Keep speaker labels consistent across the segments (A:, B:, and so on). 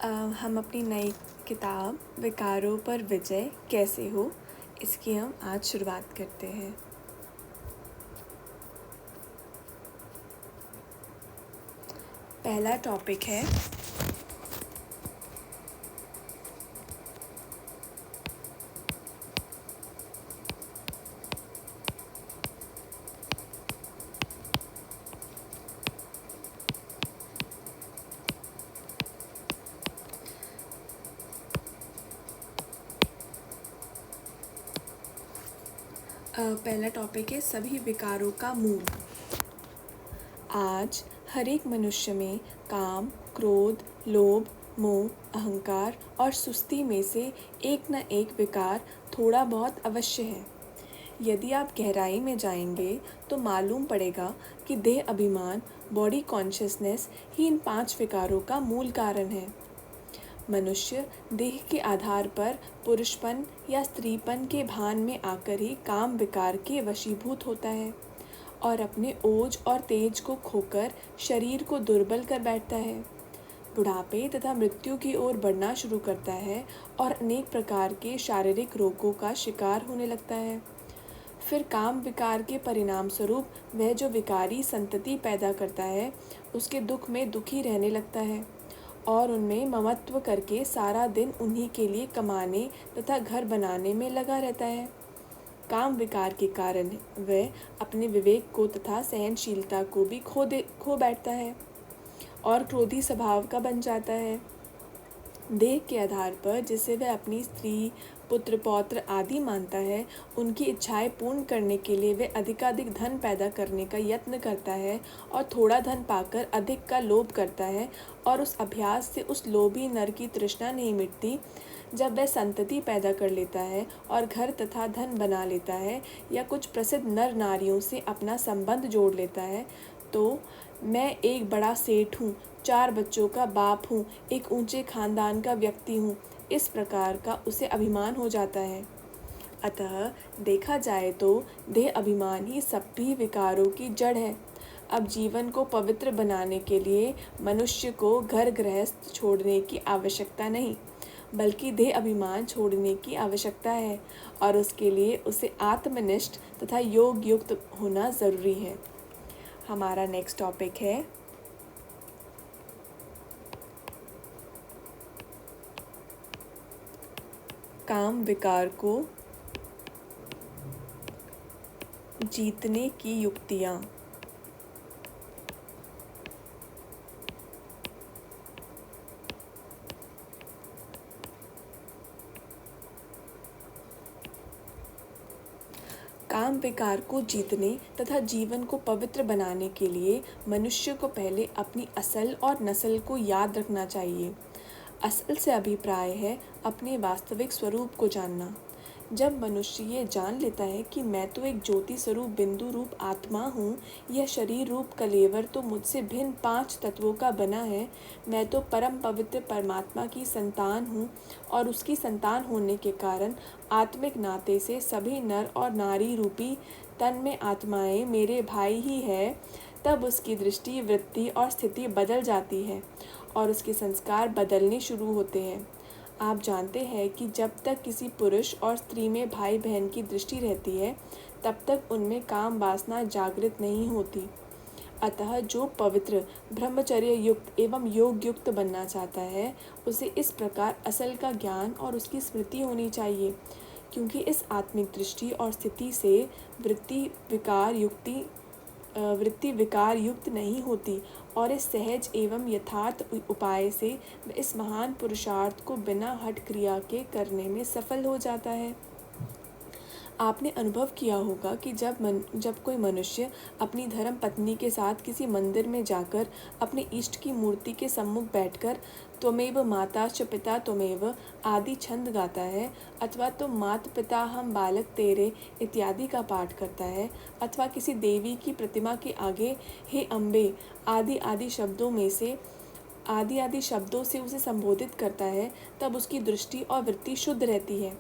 A: हम अपनी नई किताब विकारों पर विजय कैसे हो, इसकी हम आज शुरुआत करते हैं। पहला टॉपिक है सभी विकारों का मूल। आज हर एक मनुष्य में काम, क्रोध, लोभ, मोह, अहंकार और सुस्ती में से एक न एक विकार थोड़ा बहुत अवश्य है। यदि आप गहराई में जाएंगे तो मालूम पड़ेगा कि देह अभिमान, बॉडी कॉन्शियसनेस ही इन 5 विकारों का मूल कारण है। मनुष्य देह के आधार पर पुरुषपन या स्त्रीपन के भान में आकर ही काम विकार के वशीभूत होता है और अपने ओज और तेज को खोकर शरीर को दुर्बल कर बैठता है। बुढ़ापे तथा मृत्यु की ओर बढ़ना शुरू करता है और अनेक प्रकार के शारीरिक रोगों का शिकार होने लगता है। फिर काम विकार के परिणाम स्वरूप वह जो विकारी संतति पैदा करता है, उसके दुख में दुखी रहने लगता है और उनमें ममत्व करके सारा दिन उन्हीं के लिए कमाने तथा घर बनाने में लगा रहता है। काम विकार के कारण वह अपने विवेक को तथा सहनशीलता को भी खो बैठता है और क्रोधी स्वभाव का बन जाता है। देह के आधार पर जिसे वह अपनी स्त्री, पुत्र, पौत्र आदि मानता है, उनकी इच्छाएं पूर्ण करने के लिए वह अधिकाधिक धन पैदा करने का यत्न करता है और थोड़ा धन पाकर अधिक का लोभ करता है और उस अभ्यास से उस लोभी नर की तृष्णा नहीं मिटती। जब वह संतति पैदा कर लेता है और घर तथा धन बना लेता है या कुछ प्रसिद्ध नर नारियों से अपना संबंध जोड़ लेता है, तो मैं एक बड़ा सेठ हूँ, 4 बच्चों का बाप हूँ, एक ऊंचे खानदान का व्यक्ति हूँ, इस प्रकार का उसे अभिमान हो जाता है। अतः देखा जाए तो देह अभिमान ही सभी विकारों की जड़ है। अब जीवन को पवित्र बनाने के लिए मनुष्य को घर गृहस्थ छोड़ने की आवश्यकता नहीं, बल्कि देह अभिमान छोड़ने की आवश्यकता है और उसके लिए उसे आत्मनिष्ठ तथा योग युक्त होना जरूरी है। हमारा नेक्स्ट टॉपिक है काम विकार को जीतने की युक्तियाँ। काम विकार को जीतने तथा जीवन को पवित्र बनाने के लिए मनुष्य को पहले अपनी असल और नस्ल को याद रखना चाहिए। असल से अभिप्राय है अपने वास्तविक स्वरूप को जानना। जब मनुष्य ये जान लेता है कि मैं तो एक ज्योति स्वरूप बिंदु रूप आत्मा हूँ, यह शरीर रूप कलेवर तो मुझसे भिन्न 5 तत्वों का बना है, मैं तो परम पवित्र परमात्मा की संतान हूँ और उसकी संतान होने के कारण आत्मिक नाते से सभी नर और नारी रूपी तन में आत्माएं मेरे भाई ही है, तब उसकी दृष्टि, वृत्ति और स्थिति बदल जाती है और उसके संस्कार बदलने शुरू होते हैं। आप जानते हैं कि जब तक किसी पुरुष और स्त्री में भाई बहन की दृष्टि रहती है, तब तक उनमें काम वासना जागृत नहीं होती। अतः जो पवित्र, ब्रह्मचर्य युक्त एवं योग युक्त बनना चाहता है, उसे इस प्रकार असल का ज्ञान और उसकी स्मृति होनी चाहिए, क्योंकि इस आत्मिक दृष्टि और स्थिति से वृत्ति विकार युक्त नहीं होती और इस सहज एवं यथार्थ उपाय से इस महान पुरुषार्थ को बिना हठ क्रिया के करने में सफल हो जाता है। आपने अनुभव किया होगा कि जब कोई मनुष्य अपनी धर्म पत्नी के साथ किसी मंदिर में जाकर अपने इष्ट की मूर्ति के सम्मुख बैठकर त्वमेव माता च पिता त्वमेव आदि छंद गाता है, अथवा तो मात पिता हम बालक तेरे इत्यादि का पाठ करता है, अथवा किसी देवी की प्रतिमा के आगे हे अम्बे आदि आदि शब्दों से उसे संबोधित करता है, तब उसकी दृष्टि और वृत्ति शुद्ध रहती है।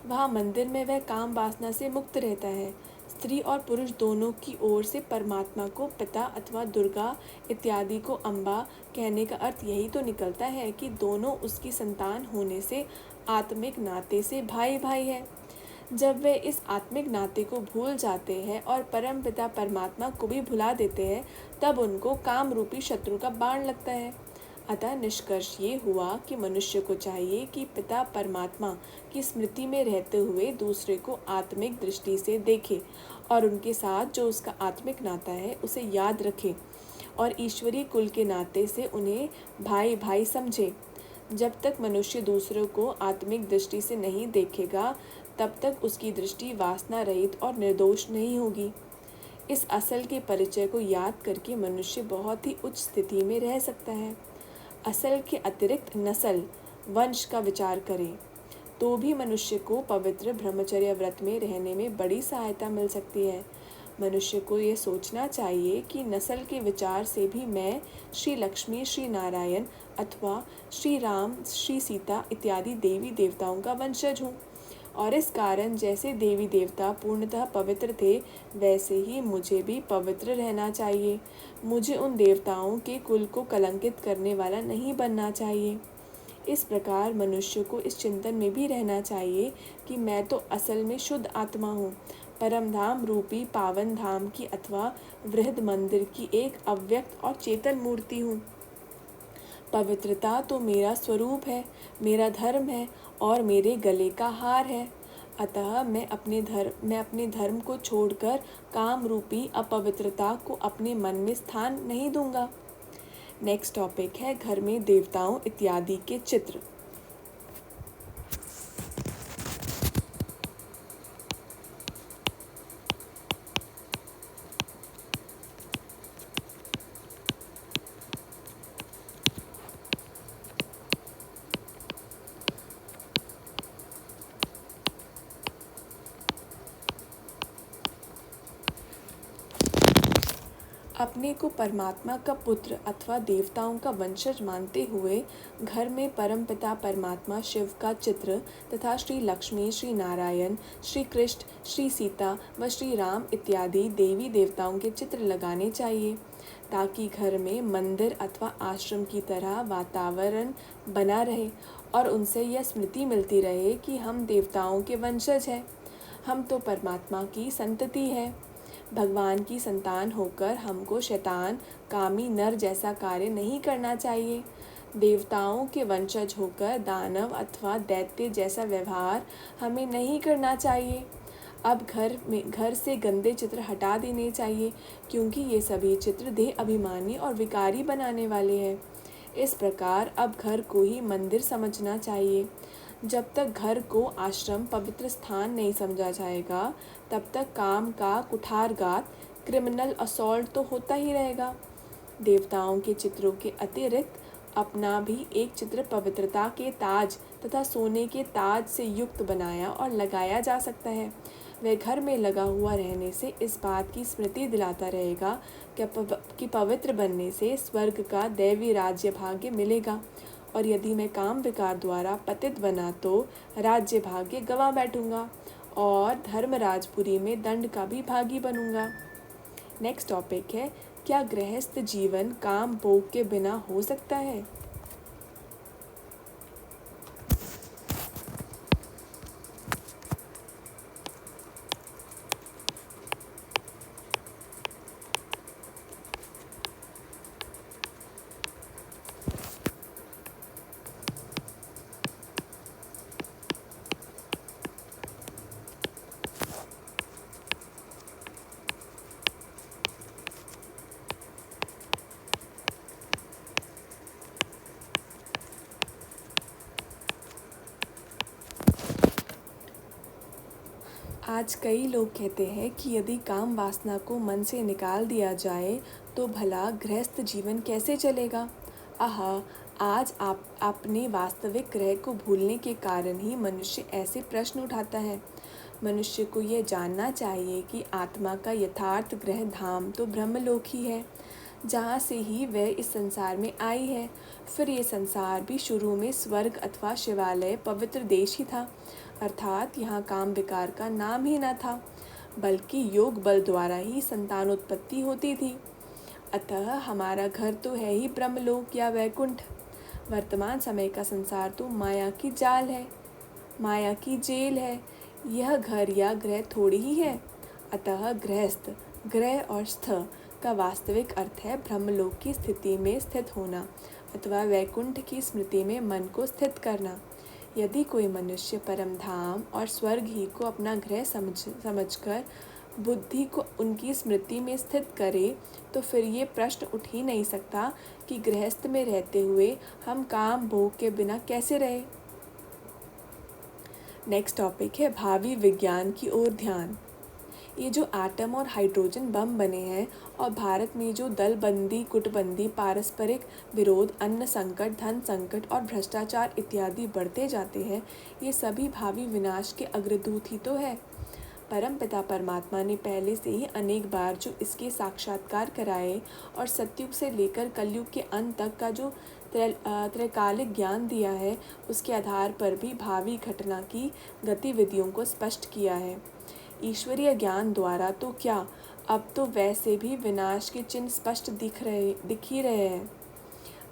A: वहाँ मंदिर में वह काम वासना से मुक्त रहता है। स्त्री और पुरुष दोनों की ओर से परमात्मा को पिता अथवा दुर्गा इत्यादि को अम्बा कहने का अर्थ यही तो निकलता है कि दोनों उसकी संतान होने से आत्मिक नाते से भाई भाई है। जब वे इस आत्मिक नाते को भूल जाते हैं और परम पिता परमात्मा को भी भुला देते हैं, तब उनको काम रूपी शत्रु का बाण लगता है। अतः निष्कर्ष ये हुआ कि मनुष्य को चाहिए कि पिता परमात्मा की स्मृति में रहते हुए दूसरे को आत्मिक दृष्टि से देखे और उनके साथ जो उसका आत्मिक नाता है उसे याद रखे और ईश्वरीय कुल के नाते से उन्हें भाई भाई समझे। जब तक मनुष्य दूसरों को आत्मिक दृष्टि से नहीं देखेगा, तब तक उसकी दृष्टि वासना रहित और निर्दोष नहीं होगी। इस असल के परिचय को याद करके मनुष्य बहुत ही उच्च स्थिति में रह सकता है। असल के अतिरिक्त नस्ल, वंश का विचार करें तो भी मनुष्य को पवित्र ब्रह्मचर्य व्रत में रहने में बड़ी सहायता मिल सकती है। मनुष्य को ये सोचना चाहिए कि नस्ल के विचार से भी मैं श्री लक्ष्मी, श्री नारायण अथवा श्री राम, श्री सीता इत्यादि देवी देवताओं का वंशज हूँ और इस कारण जैसे देवी देवता पूर्णतः पवित्र थे, वैसे ही मुझे भी पवित्र रहना चाहिए। मुझे उन देवताओं के कुल को कलंकित करने वाला नहीं बनना चाहिए। इस प्रकार मनुष्य को इस चिंतन में भी रहना चाहिए कि मैं तो असल में शुद्ध आत्मा हूँ, परम धाम रूपी पावन धाम की अथवा वृहद मंदिर की एक अव्यक्त और चेतन मूर्ति हूँ। पवित्रता तो मेरा स्वरूप है, मेरा धर्म है और मेरे गले का हार है। अतः मैं अपने धर्म को छोड़कर काम रूपी अपवित्रता को अपने मन में स्थान नहीं दूंगा। नेक्स्ट टॉपिक है घर में देवताओं इत्यादि के चित्र। अपने को परमात्मा का पुत्र अथवा देवताओं का वंशज मानते हुए घर में परमपिता परमात्मा शिव का चित्र तथा श्री लक्ष्मी, श्री नारायण, श्री कृष्ण, श्री सीता व श्री राम इत्यादि देवी देवताओं के चित्र लगाने चाहिए, ताकि घर में मंदिर अथवा आश्रम की तरह वातावरण बना रहे और उनसे यह स्मृति मिलती रहे कि हम देवताओं के वंशज हैं। हम तो परमात्मा की संतति है। भगवान की संतान होकर हमको शैतान, कामी नर जैसा कार्य नहीं करना चाहिए। देवताओं के वंशज होकर दानव अथवा दैत्य जैसा व्यवहार हमें नहीं करना चाहिए। अब घर से गंदे चित्र हटा देने चाहिए, क्योंकि ये सभी चित्र देह अभिमानी और विकारी बनाने वाले हैं। इस प्रकार अब घर को ही मंदिर समझना चाहिए। जब तक घर को आश्रम पवित्र स्थान नहीं समझा जाएगा, तब तक काम का कुठारघात, क्रिमिनल असॉल्ट तो होता ही रहेगा। देवताओं के चित्रों के अतिरिक्त अपना भी एक चित्र पवित्रता के ताज तथा सोने के ताज से युक्त बनाया और लगाया जा सकता है। वह घर में लगा हुआ रहने से इस बात की स्मृति दिलाता रहेगा कि पवित्र बनने से स्वर्ग का दैवी राज्य भाग्य मिलेगा, और यदि मैं काम विकार द्वारा पतित बना तो राज्य भाग्य गंवा बैठूंगा और धर्मराजपुरी में दंड का भी भागी बनूंगा। नेक्स्ट टॉपिक है, क्या गृहस्थ जीवन काम भोग के बिना हो सकता है? आज कई लोग कहते हैं कि यदि काम वासना को मन से निकाल दिया जाए तो भला गृहस्थ जीवन कैसे चलेगा। आहा, आज आप अपने वास्तविक ग्रह को भूलने के कारण ही मनुष्य ऐसे प्रश्न उठाता है। मनुष्य को यह जानना चाहिए कि आत्मा का यथार्थ ग्रह धाम तो ब्रह्मलोक ही है, जहाँ से ही वह इस संसार में आई है। फिर ये संसार भी शुरू में स्वर्ग अथवा शिवालय पवित्र देश ही था, अर्थात यहाँ काम विकार का नाम ही न था। बल्कि योग बल द्वारा ही संतानोत्पत्ति होती थी। अतः हमारा घर तो है ही ब्रह्मलोक या वैकुंठ। वर्तमान समय का संसार तो माया की जाल है, माया की जेल है। यह घर या ग्रह थोड़ी ही है। अतः गृहस्थ, ग्रह और स्थ का वास्तविक अर्थ है ब्रह्मलोक की स्थिति में स्थित होना अथवा वैकुंठ की स्मृति में मन को स्थित करना। यदि कोई मनुष्य परम धाम और स्वर्ग ही को अपना गृह समझकर बुद्धि को उनकी स्मृति में स्थित करे, तो फिर ये प्रश्न उठ ही नहीं सकता कि गृहस्थ में रहते हुए हम काम भोग के बिना कैसे रहे। नेक्स्ट टॉपिक है भावी विज्ञान की ओर ध्यान। ये जो एटम और हाइड्रोजन बम बने हैं और भारत में जो दलबंदी, गुटबंदी, पारस्परिक विरोध, अन्न संकट, धन संकट और भ्रष्टाचार इत्यादि बढ़ते जाते हैं, ये सभी भावी विनाश के अग्रदूत ही तो है। परमपिता परमात्मा ने पहले से ही अनेक बार जो इसके साक्षात्कार कराए और सतयुग से लेकर कलयुग के अंत तक का जो त्रैकालिक ज्ञान दिया है, उसके आधार पर भी भावी घटना की गतिविधियों को स्पष्ट किया है। ईश्वरीय ज्ञान द्वारा तो क्या, अब तो वैसे भी विनाश के चिन्ह स्पष्ट दिख ही रहे हैं।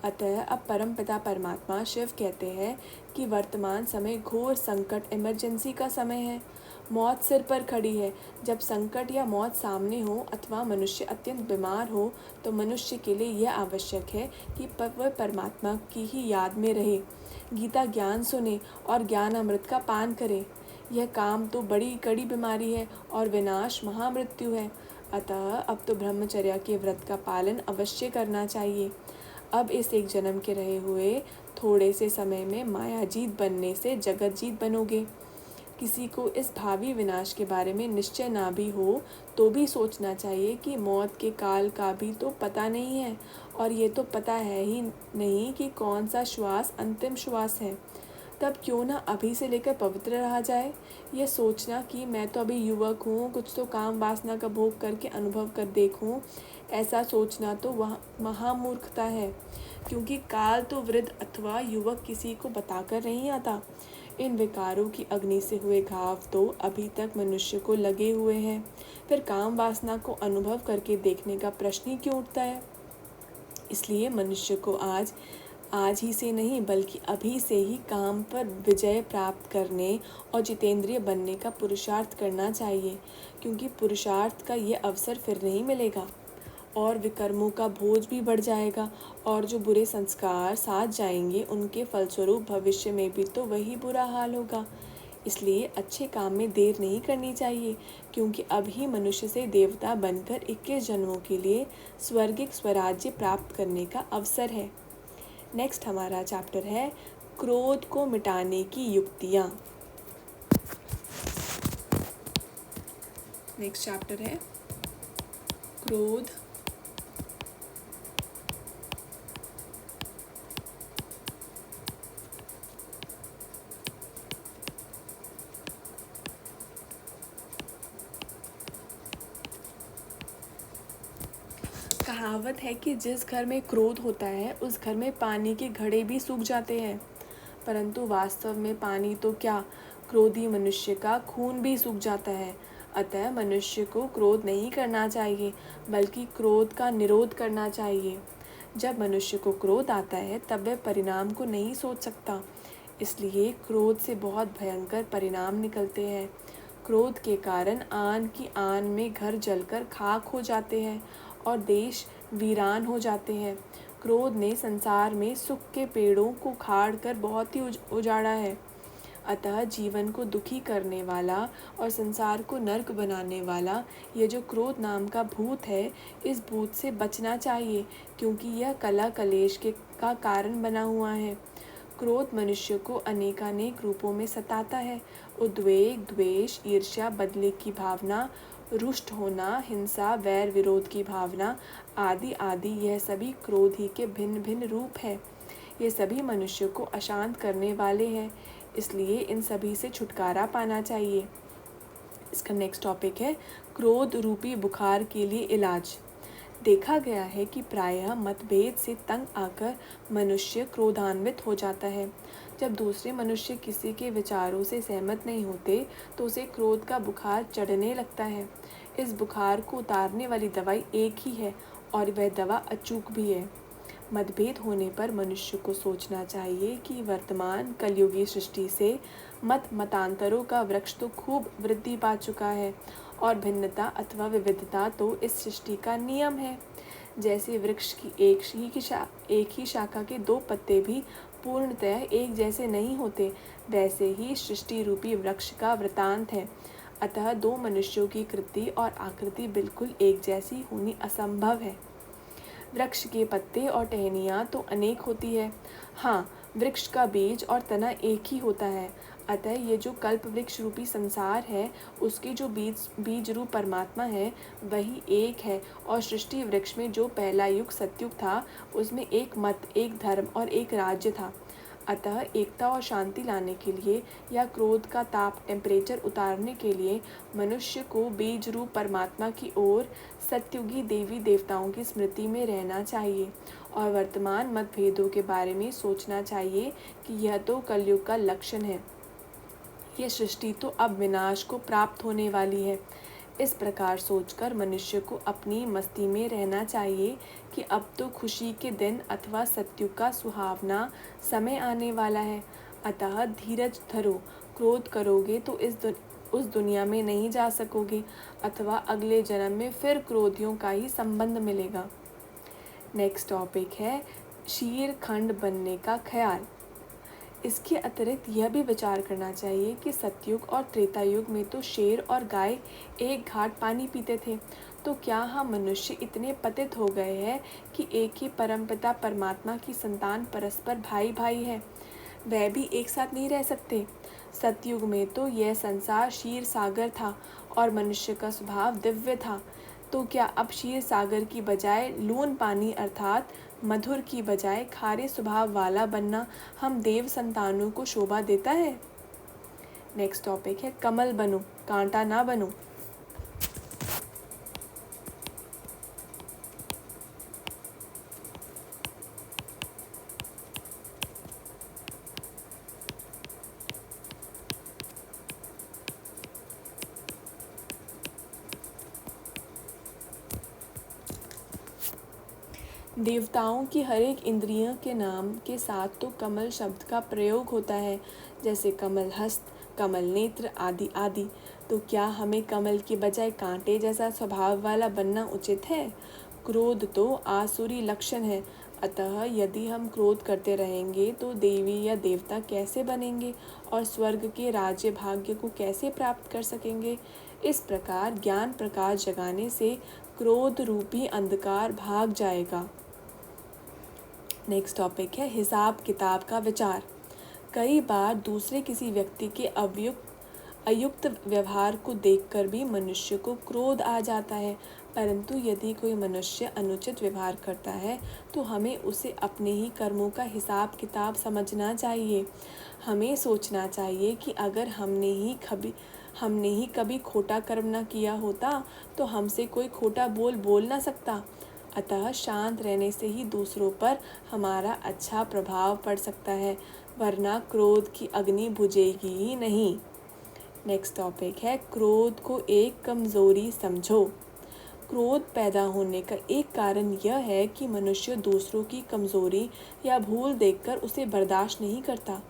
A: अतः अब परमपिता परमात्मा शिव कहते हैं कि वर्तमान समय घोर संकट, इमरजेंसी का समय है। मौत सिर पर खड़ी है। जब संकट या मौत सामने हो अथवा मनुष्य अत्यंत बीमार हो, तो मनुष्य के लिए यह आवश्यक है कि वह परमात्मा की ही याद में रहे, गीता ज्ञान सुने और ज्ञान अमृत का पान करे। यह काम तो बड़ी कड़ी बीमारी है और विनाश महामृत्यु है। अतः अब तो ब्रह्मचर्या के व्रत का पालन अवश्य करना चाहिए। अब इस एक जन्म के रहे हुए थोड़े से समय में मायाजीत बनने से जगत जीत बनोगे। किसी को इस भावी विनाश के बारे में निश्चय ना भी हो तो भी सोचना चाहिए कि मौत के काल का भी तो पता नहीं है, और ये तो पता है ही नहीं कि कौन सा श्वास अंतिम श्वास है। तब क्यों ना अभी से लेकर पवित्र रहा जाए। यह सोचना कि मैं तो अभी युवक हूँ, कुछ तो काम वासना का भोग करके अनुभव कर देखूँ, ऐसा सोचना तो वह महामूर्खता है, क्योंकि काल तो वृद्ध अथवा युवक किसी को बताकर नहीं आता। इन विकारों की अग्नि से हुए घाव तो अभी तक मनुष्य को लगे हुए हैं। फिर काम वासना को अनुभव करके देखने का प्रश्न ही क्यों उठता है। इसलिए मनुष्य को आज ही से नहीं बल्कि अभी से ही काम पर विजय प्राप्त करने और जितेंद्रिय बनने का पुरुषार्थ करना चाहिए, क्योंकि पुरुषार्थ का ये अवसर फिर नहीं मिलेगा और विकर्मों का बोझ भी बढ़ जाएगा, और जो बुरे संस्कार साथ जाएंगे उनके फलस्वरूप भविष्य में भी तो वही बुरा हाल होगा। इसलिए अच्छे काम में देर नहीं करनी चाहिए, क्योंकि अभी मनुष्य से देवता बनकर 21 जन्मों के लिए स्वर्गिक स्वराज्य प्राप्त करने का अवसर है। नेक्स्ट हमारा चैप्टर है क्रोध को मिटाने की युक्तियाँ। नेक्स्ट चैप्टर है क्रोध कहावत है कि जिस घर में क्रोध होता है उस घर में पानी के घड़े भी सूख जाते हैं, परंतु वास्तव में पानी तो क्या, क्रोधी मनुष्य का खून भी सूख जाता है। अतः मनुष्य को क्रोध नहीं करना चाहिए बल्कि क्रोध का निरोध करना चाहिए। जब मनुष्य को क्रोध आता है तब वह परिणाम को नहीं सोच सकता, इसलिए क्रोध से बहुत भयंकर परिणाम निकलते हैं। क्रोध के कारण आन की आन में घर जलकर खाक हो जाते हैं और देश वीरान हो जाते हैं। क्रोध ने संसार में सुख के पेड़ों को उखाड़ कर बहुत ही उजाड़ा है। अतः जीवन को दुखी करने वाला और संसार को नर्क बनाने वाला ये जो क्रोध नाम का भूत है, इस भूत से बचना चाहिए, क्योंकि यह कला कलेश का कारण बना हुआ है। क्रोध मनुष्य को अनेकानेक रूपों में सताता है। उद्वेग, द्वेष, ईर्ष्या, बदले की भावना, रुष्ट होना, हिंसा, वैर विरोध की भावना आदि आदि, यह सभी क्रोध ही के भिन्न भिन्न रूप है। ये सभी मनुष्य को अशांत करने वाले हैं, इसलिए इन सभी से छुटकारा पाना चाहिए। इसका नेक्स्ट टॉपिक है क्रोध रूपी बुखार के लिए इलाज। देखा गया है कि प्रायः मतभेद से तंग आकर मनुष्य क्रोधान्वित हो जाता है। जब दूसरे मनुष्य किसी के विचारों से सहमत नहीं होते तो उसे क्रोध का बुखार चढ़ने लगता है। इस बुखार को उतारने वाली दवाई एक ही है और वह दवा अचूक भी है। मतभेद होने पर मनुष्य को सोचना चाहिए कि वर्तमान कलयुगी सृष्टि से मतांतरों का वृक्ष तो खूब वृद्धि पा चुका है और भिन्नता अथवा विविधता तो इस सृष्टि का नियम है। जैसे वृक्ष की एक ही शाखा के दो पत्ते भी पूर्णतः एक जैसे नहीं होते, वैसे ही सृष्टि रूपी वृक्ष का वृतांत है। अतः दो मनुष्यों की कृति और आकृति बिल्कुल एक जैसी होनी असंभव है। वृक्ष के पत्ते और टहनियाँ तो अनेक होती है, हाँ, वृक्ष का बीज और तना एक ही होता है। अतः ये जो कल्प वृक्ष रूपी संसार है, उसके जो बीज रूप परमात्मा है वही एक है। और सृष्टि वृक्ष में जो पहला युग सतयुग था, उसमें एक मत, एक धर्म और एक राज्य था। अतः एकता और शांति लाने के लिए या क्रोध का ताप टेम्परेचर उतारने के लिए मनुष्य को बीज रूप परमात्मा की ओर सतयुगी देवी देवताओं की स्मृति में रहना चाहिए और वर्तमान मतभेदों के बारे में सोचना चाहिए कि यह तो कलयुग का लक्षण है। यह सृष्टि तो अब विनाश को प्राप्त होने वाली है। इस प्रकार सोचकर मनुष्य को अपनी मस्ती में रहना चाहिए कि अब तो खुशी के दिन अथवा सतयुग का सुहावना समय आने वाला है। अतः धीरज धरो, क्रोध करोगे तो उस दुनिया में नहीं जा सकोगे अथवा अगले जन्म में फिर क्रोधियों का ही संबंध मिलेगा। नेक्स्ट टॉपिक है शीर खंड बनने का ख्याल। इसके अतिरिक्त यह भी विचार करना चाहिए कि सतयुग और त्रेता युग में तो शेर और गाय एक घाट पानी पीते थे, तो क्या हम मनुष्य इतने पतित हो गए हैं कि एक ही परमपिता परमात्मा की संतान परस्पर भाई भाई है, वह भी एक साथ नहीं रह सकते। सतयुग में तो यह संसार क्षीर सागर था और मनुष्य का स्वभाव दिव्य था, तो क्या अब क्षीर सागर की बजाय लून पानी अर्थात मधुर की बजाय खारे स्वभाव वाला बनना हम देव संतानों को शोभा देता है? नेक्स्ट टॉपिक है कमल बनो, कांटा ना बनो। देवताओं की हर एक इंद्रियों के नाम के साथ तो कमल शब्द का प्रयोग होता है, जैसे कमल हस्त, कमल नेत्र आदि आदि। तो क्या हमें कमल के बजाय कांटे जैसा स्वभाव वाला बनना उचित है? क्रोध तो आसुरी लक्षण है, अतः यदि हम क्रोध करते रहेंगे तो देवी या देवता कैसे बनेंगे और स्वर्ग के राज्य भाग्य को कैसे प्राप्त कर सकेंगे? इस प्रकार ज्ञान प्रकाश जगाने से क्रोध रूपी अंधकार भाग जाएगा। नेक्स्ट टॉपिक है हिसाब किताब का विचार। कई बार दूसरे किसी व्यक्ति के अयुक्त व्यवहार को देखकर भी मनुष्य को क्रोध आ जाता है, परंतु यदि कोई मनुष्य अनुचित व्यवहार करता है तो हमें उसे अपने ही कर्मों का हिसाब किताब समझना चाहिए। हमें सोचना चाहिए कि अगर हमने ही कभी खोटा कर्म न किया होता तो हमसे कोई खोटा बोल ना सकता। अतः शांत रहने से ही दूसरों पर हमारा अच्छा प्रभाव पड़ सकता है, वरना क्रोध की अग्नि बुझेगी ही नहीं। नेक्स्ट टॉपिक है क्रोध को एक कमज़ोरी समझो। क्रोध पैदा होने का एक कारण यह है कि मनुष्य दूसरों की कमज़ोरी या भूल देखकर उसे बर्दाश्त नहीं करता,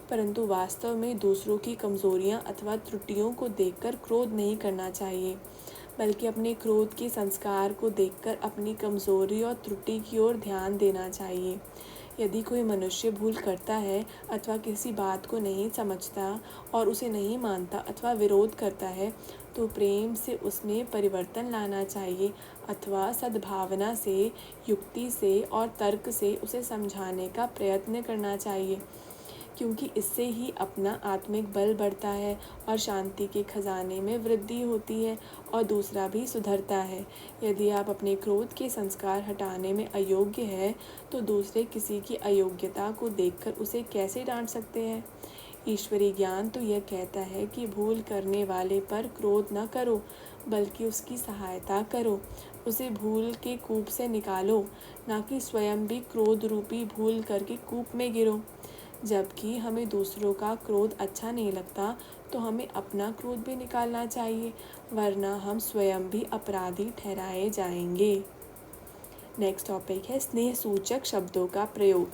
A: परंतु वास्तव में दूसरों की कमज़ोरियां अथवा त्रुटियों को देखकर क्रोध नहीं करना चाहिए, बल्कि अपने क्रोध के संस्कार को देखकर अपनी कमज़ोरी और त्रुटि की ओर ध्यान देना चाहिए। यदि कोई मनुष्य भूल करता है अथवा किसी बात को नहीं समझता और उसे नहीं मानता अथवा विरोध करता है तो प्रेम से उसमें परिवर्तन लाना चाहिए अथवा सद्भावना से, युक्ति से और तर्क से उसे समझाने का प्रयत्न करना चाहिए, क्योंकि इससे ही अपना आत्मिक बल बढ़ता है और शांति के खजाने में वृद्धि होती है और दूसरा भी सुधरता है। यदि आप अपने क्रोध के संस्कार हटाने में अयोग्य हैं तो दूसरे किसी की अयोग्यता को देखकर उसे कैसे डांट सकते हैं? ईश्वरीय ज्ञान तो यह कहता है कि भूल करने वाले पर क्रोध न करो, बल्कि उसकी सहायता करो। उसे भूल के कूप से निकालो, ना कि स्वयं भी क्रोध रूपी भूल करके कूप में गिरो। जबकि हमें दूसरों का क्रोध अच्छा नहीं लगता, तो हमें अपना क्रोध भी निकालना चाहिए, वरना हम स्वयं भी अपराधी ठहराए जाएंगे। नेक्स्ट टॉपिक है स्नेह सूचक शब्दों का प्रयोग।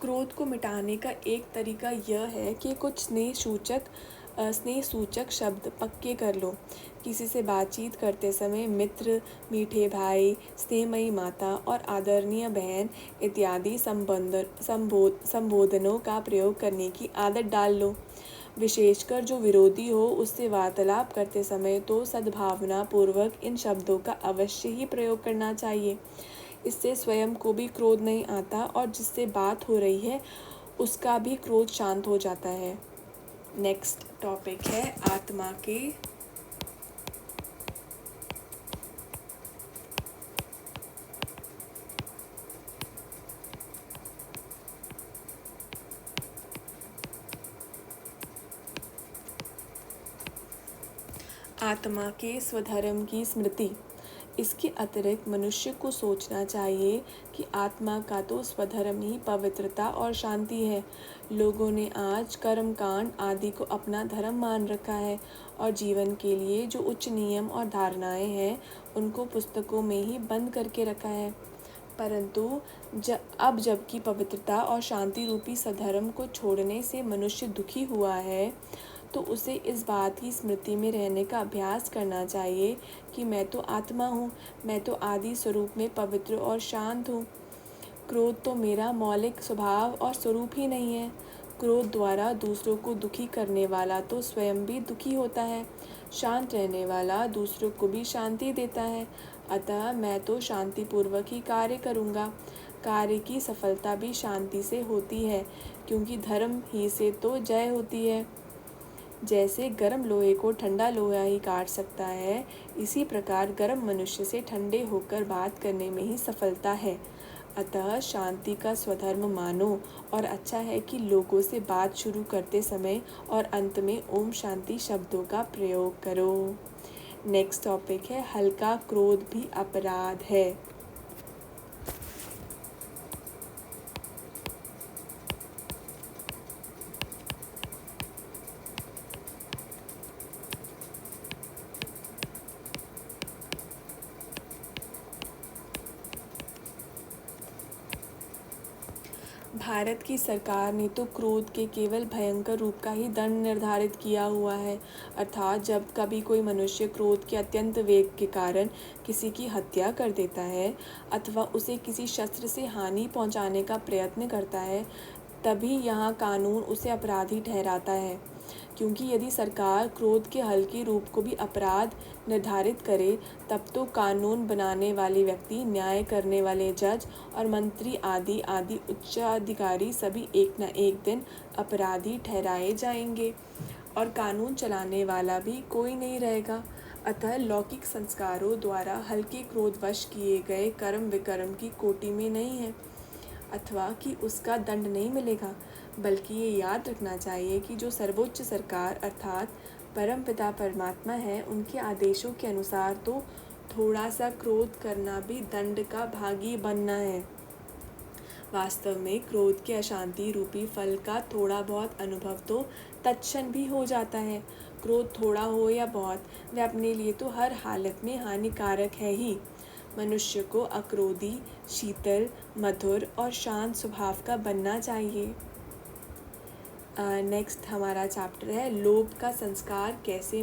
A: क्रोध को मिटाने का एक तरीका यह है कि कुछ स्नेह सूचक शब्द पक्के कर लो। किसी से बातचीत करते समय मित्र, मीठे भाई, स्नेहमयी माता और आदरणीय बहन इत्यादि संबोधनों का प्रयोग करने की आदत डाल लो। विशेषकर जो विरोधी हो उससे वार्तालाप करते समय तो सद्भावना पूर्वक इन शब्दों का अवश्य ही प्रयोग करना चाहिए। इससे स्वयं को भी क्रोध नहीं आता और जिससे बात हो रही है उसका भी क्रोध शांत हो जाता है। नेक्स्ट टॉपिक है आत्मा के स्वधर्म की स्मृति। इसके अतिरिक्त मनुष्य को सोचना चाहिए कि आत्मा का तो स्वधर्म ही पवित्रता और शांति है। लोगों ने आज कर्मकांड आदि को अपना धर्म मान रखा है और जीवन के लिए जो उच्च नियम और धारणाएं हैं उनको पुस्तकों में ही बंद करके रखा है। परंतु अब जबकि पवित्रता और शांति रूपी सधर्म को छोड़ने से मनुष्य दुखी हुआ है, तो उसे इस बात की स्मृति में रहने का अभ्यास करना चाहिए कि मैं तो आत्मा हूँ, मैं तो आदि स्वरूप में पवित्र और शांत हूँ। क्रोध तो मेरा मौलिक स्वभाव और स्वरूप ही नहीं है। क्रोध द्वारा दूसरों को दुखी करने वाला तो स्वयं भी दुखी होता है। शांत रहने वाला दूसरों को भी शांति देता है। अतः मैं तो शांतिपूर्वक ही कार्य करूँगा। कार्य की सफलता भी शांति से होती है, क्योंकि धर्म ही से तो जय होती है। जैसे गर्म लोहे को ठंडा लोहा ही काट सकता है, इसी प्रकार गर्म मनुष्य से ठंडे होकर बात करने में ही सफलता है। अतः शांति का स्वधर्म मानो और अच्छा है कि लोगों से बात शुरू करते समय और अंत में ओम शांति शब्दों का प्रयोग करो। नेक्स्ट टॉपिक है हल्का क्रोध भी अपराध है। भारत की सरकार ने तो क्रोध के केवल भयंकर रूप का ही दंड निर्धारित किया हुआ है, अर्थात जब कभी कोई मनुष्य क्रोध के अत्यंत वेग के कारण किसी की हत्या कर देता है अथवा उसे किसी शस्त्र से हानि पहुंचाने का प्रयत्न करता है, तभी यहाँ कानून उसे अपराधी ठहराता है। क्योंकि यदि सरकार क्रोध के हल्के रूप को भी अपराध निर्धारित करे, तब तो कानून बनाने वाले व्यक्ति, न्याय करने वाले जज और मंत्री आदि उच्चाधिकारी सभी एक न एक दिन अपराधी ठहराए जाएंगे और कानून चलाने वाला भी कोई नहीं रहेगा। अतः लौकिक संस्कारों द्वारा हल्के क्रोधवश किए गए कर्म विकर्म की कोटि में नहीं है अथवा कि उसका दंड नहीं मिलेगा, बल्कि ये याद रखना चाहिए कि जो सर्वोच्च सरकार अर्थात परमपिता परमात्मा है, उनके आदेशों के अनुसार तो थोड़ा सा क्रोध करना भी दंड का भागी बनना है। वास्तव में क्रोध के अशांति रूपी फल का थोड़ा बहुत अनुभव तो तत्क्षण भी हो जाता है। क्रोध थोड़ा हो या बहुत, वह अपने लिए तो हर हालत में हानिकारक है ही। मनुष्य को अक्रोधी, शीतल, मधुर और शांत स्वभाव का बनना चाहिए। नेक्स्ट हमारा चैप्टर है लोभ का संस्कार कैसे